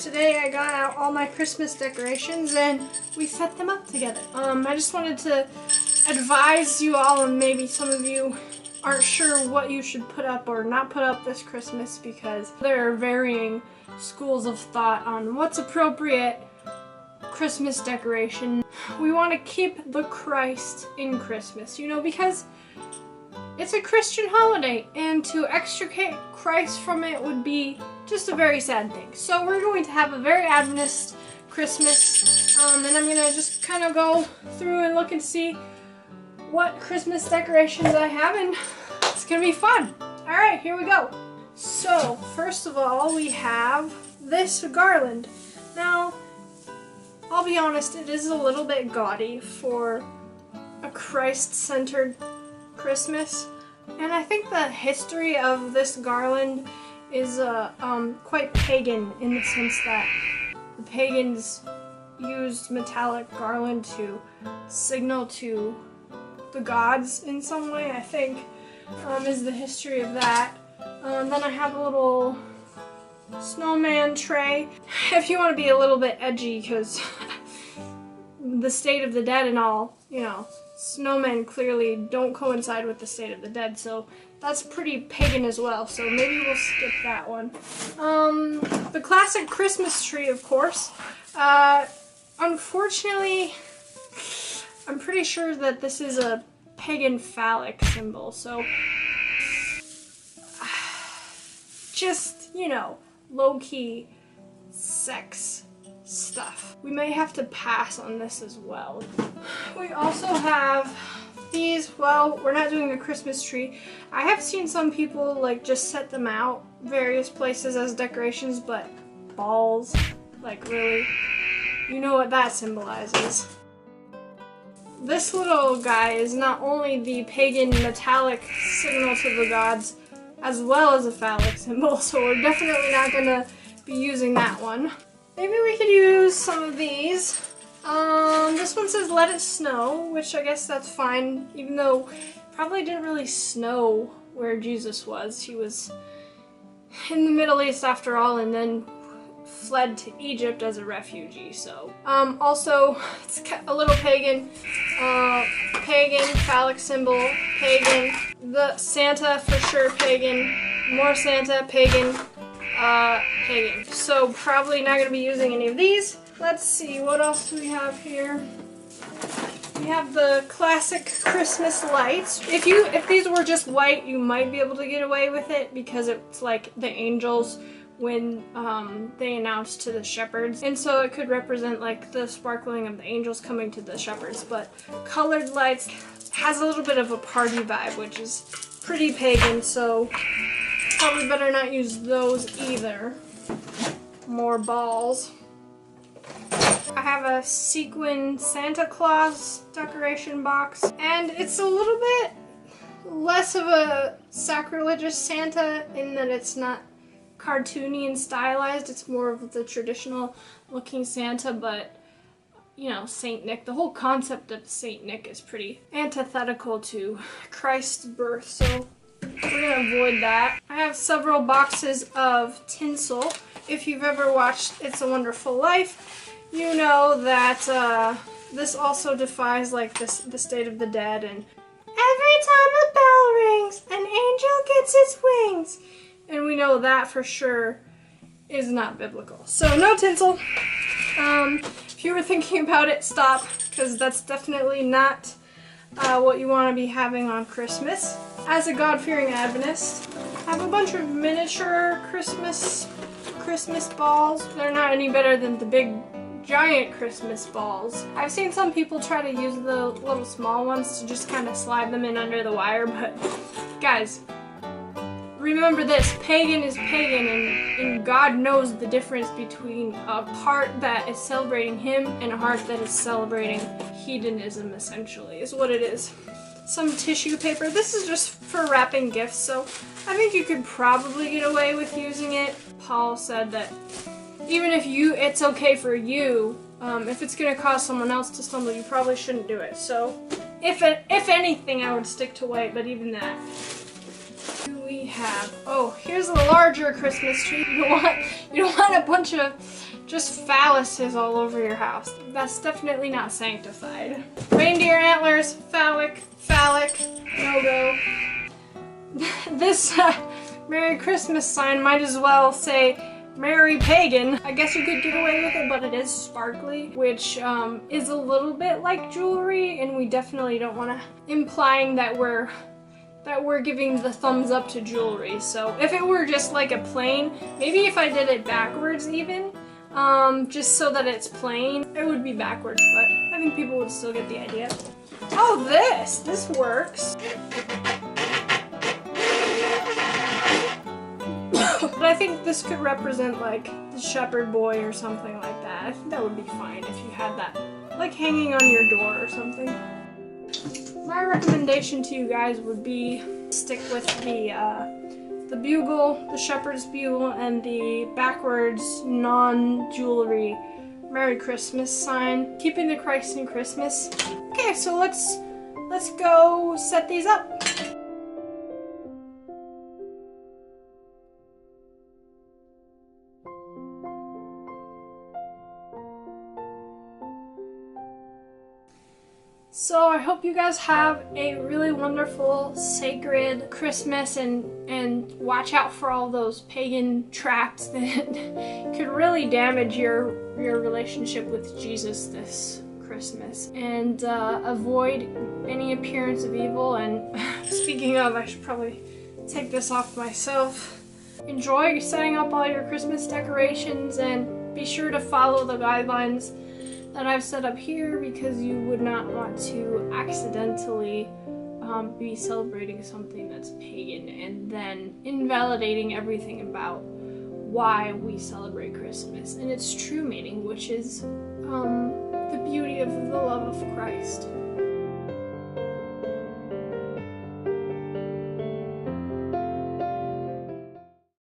Today I got out all my Christmas decorations and we set them up together. I just wanted to advise you all, and maybe some of you aren't sure what you should put up or not put up this Christmas, because there are varying schools of thought on what's appropriate Christmas decoration. We want to keep the Christ in Christmas, you know, because it's a Christian holiday, and to extricate Christ from it would be just a very sad thing. So we're going to have a very Adventist Christmas, and I'm going to just kind of go through and look and see what Christmas decorations I have, and it's going to be fun. Alright, here we go. So, first of all, we have this garland. Now, I'll be honest, it is a little bit gaudy for a Christ-centered Christmas, and I think the history of this garland is quite pagan, in the sense that the pagans used metallic garland to signal to the gods in some way, I think, is the history of that. Then I have a little snowman tray. If you want to be a little bit edgy, because the state of the dead and all, you know, snowmen clearly don't coincide with the state of the dead, so that's pretty pagan as well, so maybe we'll skip that one. The classic Christmas tree, of course. Unfortunately, I'm pretty sure that this is a pagan phallic symbol, so just, you know, low-key sex stuff. We may have to pass on this as well. We also have these. Well, we're not doing a Christmas tree. I have seen some people like just set them out various places as decorations, but balls, like really, you know what that symbolizes. This little guy is not only the pagan metallic signal to the gods, as well as a phallic symbol, so we're definitely not gonna be using that one. Maybe we could use some of these. This one says "Let It Snow," which I guess that's fine, even though it probably didn't really snow where Jesus was. He was in the Middle East after all, and then fled to Egypt as a refugee, so. Also, it's a little pagan. Pagan, phallic symbol, pagan. The Santa, for sure, pagan. More Santa, pagan. Pagan. So probably not going to be using any of these. Let's see, what else do we have here? We have the classic Christmas lights. If these were just white, you might be able to get away with it, because it's like the angels when they announced to the shepherds, and so it could represent like the sparkling of the angels coming to the shepherds. But colored lights has a little bit of a party vibe, which is pretty pagan, so probably better not use those either. More balls. I have a sequin Santa Claus decoration box, and it's a little bit less of a sacrilegious Santa in that it's not cartoony and stylized. It's more of the traditional looking Santa, but you know, Saint Nick, the whole concept of Saint Nick is pretty antithetical to Christ's birth, so we're gonna avoid that. I have several boxes of tinsel. If you've ever watched It's a Wonderful Life, you know that this also defies like the state of the dead, and every time a bell rings, an angel gets its wings. And we know that for sure is not biblical. So no tinsel. If you were thinking about it, stop, because that's definitely not what you want to be having on Christmas. As a God-fearing Adventist, I have a bunch of miniature Christmas balls. They're not any better than the big giant Christmas balls. I've seen some people try to use the little small ones to just kind of slide them in under the wire, but guys, remember this, pagan is pagan, and God knows the difference between a heart that is celebrating Him and a heart that is celebrating hedonism, essentially, is what it is. Some tissue paper. This is just for wrapping gifts, so I think you could probably get away with using it. Paul said that even if it's okay for you, if it's going to cause someone else to stumble, you probably shouldn't do it. So, if anything, I would stick to white, but even that. We have, oh, here's a larger Christmas tree. You don't want a bunch of just phalluses all over your house. That's definitely not sanctified. Reindeer antlers, phallic, no go. This Merry Christmas sign might as well say Merry Pagan. I guess you could get away with it, but it is sparkly, which is a little bit like jewelry, and we definitely don't want to implying that we're giving the thumbs up to jewelry. So if it were just like a plain, maybe if I did it backwards even, just so that it's plain, it would be backwards, but I think people would still get the idea. Oh, this works. But I think this could represent like the shepherd boy or something like that. I think that would be fine if you had that like hanging on your door or something. My recommendation to you guys would be stick with the bugle, the shepherd's bugle, and the backwards non-jewelry Merry Christmas sign, keeping the Christ in Christmas. Okay, so let's go set these up. So I hope you guys have a really wonderful, sacred Christmas, and watch out for all those pagan traps that could really damage your relationship with Jesus this Christmas. And avoid any appearance of evil. And speaking of, I should probably take this off myself. Enjoy setting up all your Christmas decorations, and be sure to follow the guidelines that I've set up here, because you would not want to accidentally be celebrating something that's pagan and then invalidating everything about why we celebrate Christmas and its true meaning, which is the beauty of the love of Christ.